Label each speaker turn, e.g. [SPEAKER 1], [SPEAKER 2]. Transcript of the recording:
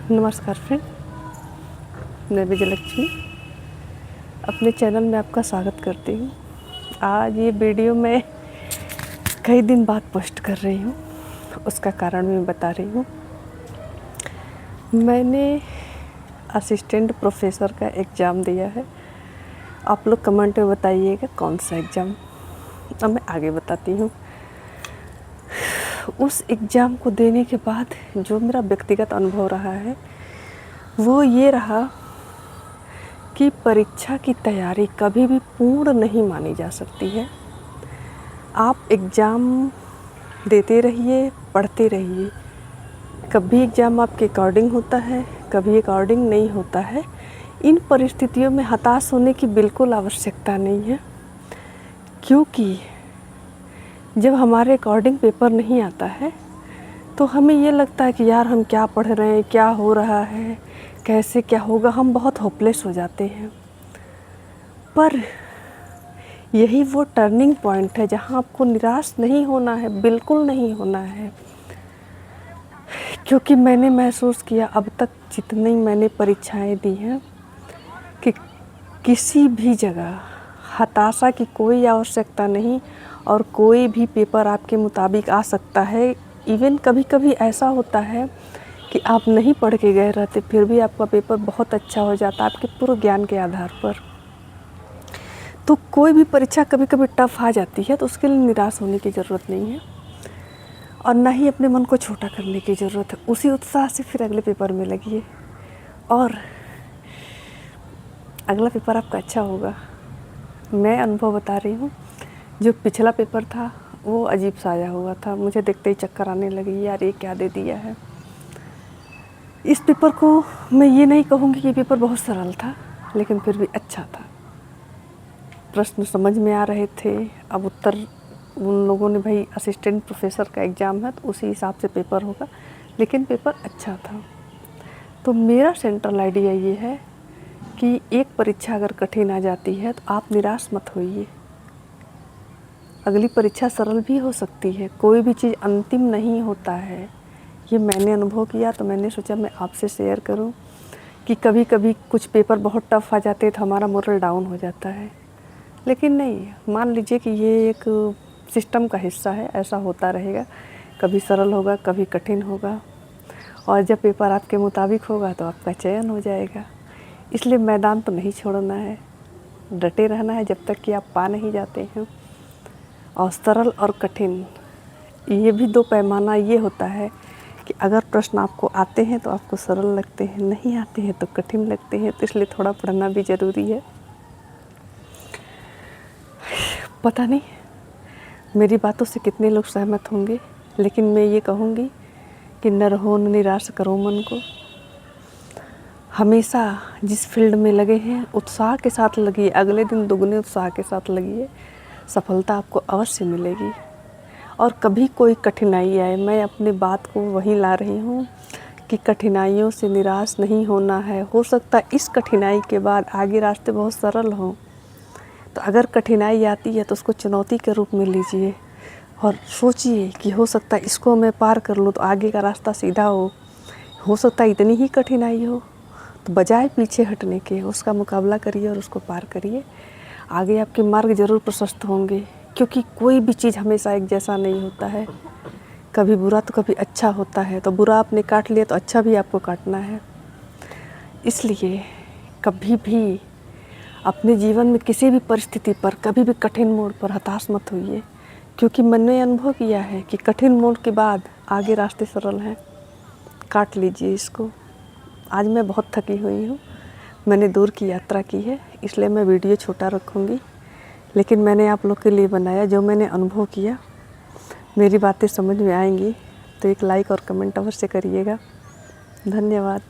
[SPEAKER 1] नमस्कार फ्रेंड, मैं विजयलक्ष्मी अपने चैनल में आपका स्वागत करती हूँ। आज ये वीडियो मैं कई दिन बाद पोस्ट कर रही हूँ, उसका कारण मैं बता रही हूँ। मैंने असिस्टेंट प्रोफेसर का एग्ज़ाम दिया है। आप लोग कमेंट में बताइएगा कौन सा एग्ज़ाम। अब मैं आगे बताती हूँ। उस एग्ज़ाम को देने के बाद जो मेरा व्यक्तिगत अनुभव रहा है वो ये रहा कि परीक्षा की तैयारी कभी भी पूर्ण नहीं मानी जा सकती है। आप एग्ज़ाम देते रहिए, पढ़ते रहिए। कभी एग्ज़ाम आपके अकॉर्डिंग होता है, कभी अकॉर्डिंग नहीं होता है। इन परिस्थितियों में हताश होने की बिल्कुल आवश्यकता नहीं है, क्योंकि जब हमारे अकॉर्डिंग पेपर नहीं आता है तो हमें ये लगता है कि यार हम क्या पढ़ रहे हैं, क्या हो रहा है, कैसे क्या होगा। हम बहुत होपलेस हो जाते हैं। पर यही वो टर्निंग पॉइंट है जहाँ आपको निराश नहीं होना है, बिल्कुल नहीं होना है। क्योंकि मैंने महसूस किया अब तक जितनी मैंने परीक्षाएं दी हैं कि किसी भी जगह हताशा की कोई आवश्यकता नहीं और कोई भी पेपर आपके मुताबिक आ सकता है। इवन कभी कभी ऐसा होता है कि आप नहीं पढ़ के गए रहते, फिर भी आपका पेपर बहुत अच्छा हो जाता है आपके पूरे ज्ञान के आधार पर। तो कोई भी परीक्षा कभी कभी टफ आ जाती है, तो उसके लिए निराश होने की ज़रूरत नहीं है और ना ही अपने मन को छोटा करने की ज़रूरत है। उसी उत्साह से फिर अगले पेपर में लगिए और अगला पेपर आपका अच्छा होगा। मैं अनुभव बता रही हूँ। जो पिछला पेपर था वो अजीब सा आया हुआ था। मुझे देखते ही चक्कर आने लगी, यार ये क्या दे दिया है। इस पेपर को मैं ये नहीं कहूँगी कि पेपर बहुत सरल था, लेकिन फिर भी अच्छा था। प्रश्न समझ में आ रहे थे। अब उत्तर उन लोगों ने, भाई असिस्टेंट प्रोफेसर का एग्ज़ाम है तो उसी हिसाब से पेपर होगा, लेकिन पेपर अच्छा था। तो मेरा सेंट्रल आइडिया ये है कि एक परीक्षा अगर कठिन आ जाती है तो आप निराश मत होइए। अगली परीक्षा सरल भी हो सकती है। कोई भी चीज़ अंतिम नहीं होता है। ये मैंने अनुभव किया, तो मैंने सोचा मैं आपसे शेयर करूं कि कभी कभी कुछ पेपर बहुत टफ आ जाते हैं तो हमारा मोरल डाउन हो जाता है, लेकिन नहीं, मान लीजिए कि ये एक सिस्टम का हिस्सा है। ऐसा होता रहेगा, कभी सरल होगा, कभी कठिन होगा, और जब पेपर आपके मुताबिक होगा तो आपका चयन हो जाएगा। इसलिए मैदान तो नहीं छोड़ना है, डटे रहना है जब तक कि आप पा नहीं जाते हैं। और सरल और कठिन, ये भी दो पैमाना ये होता है कि अगर प्रश्न आपको आते हैं तो आपको सरल लगते हैं, नहीं आते हैं तो कठिन लगते हैं। तो इसलिए थोड़ा पढ़ना भी ज़रूरी है। पता नहीं मेरी बातों से कितने लोग सहमत होंगे, लेकिन मैं ये कहूँगी कि न रहो न निराश करो मन को। हमेशा जिस फील्ड में लगे हैं उत्साह के साथ लगिए, अगले दिन दुगने उत्साह के साथ लगिए, सफलता आपको अवश्य मिलेगी। और कभी कोई कठिनाई आए, मैं अपनी बात को वहीं ला रही हूँ कि कठिनाइयों से निराश नहीं होना है। हो सकता है इस कठिनाई के बाद आगे रास्ते बहुत सरल हों, तो अगर कठिनाई आती है तो उसको चुनौती के रूप में लीजिए और सोचिए कि हो सकता है इसको मैं पार कर लूँ तो आगे का रास्ता सीधा हो सकता है इतनी ही कठिनाई हो, तो बजाय पीछे हटने के उसका मुकाबला करिए और उसको पार करिए। आगे आपके मार्ग ज़रूर प्रशस्त होंगे, क्योंकि कोई भी चीज़ हमेशा एक जैसा नहीं होता है। कभी बुरा तो कभी अच्छा होता है, तो बुरा आपने काट लिया तो अच्छा भी आपको काटना है। इसलिए कभी भी अपने जीवन में किसी भी परिस्थिति पर, कभी भी कठिन मोड़ पर हताश मत होइए, क्योंकि मैंने अनुभव किया है कि कठिन मोड़ के बाद आगे रास्ते सरल हैं। काट लीजिए इसको। आज मैं बहुत थकी हुई हूँ, मैंने दूर की यात्रा की है, इसलिए मैं वीडियो छोटा रखूँगी, लेकिन मैंने आप लोग के लिए बनाया। जो मैंने अनुभव किया, मेरी बातें समझ में आएंगी तो एक लाइक और कमेंट अवश्य करिएगा। धन्यवाद।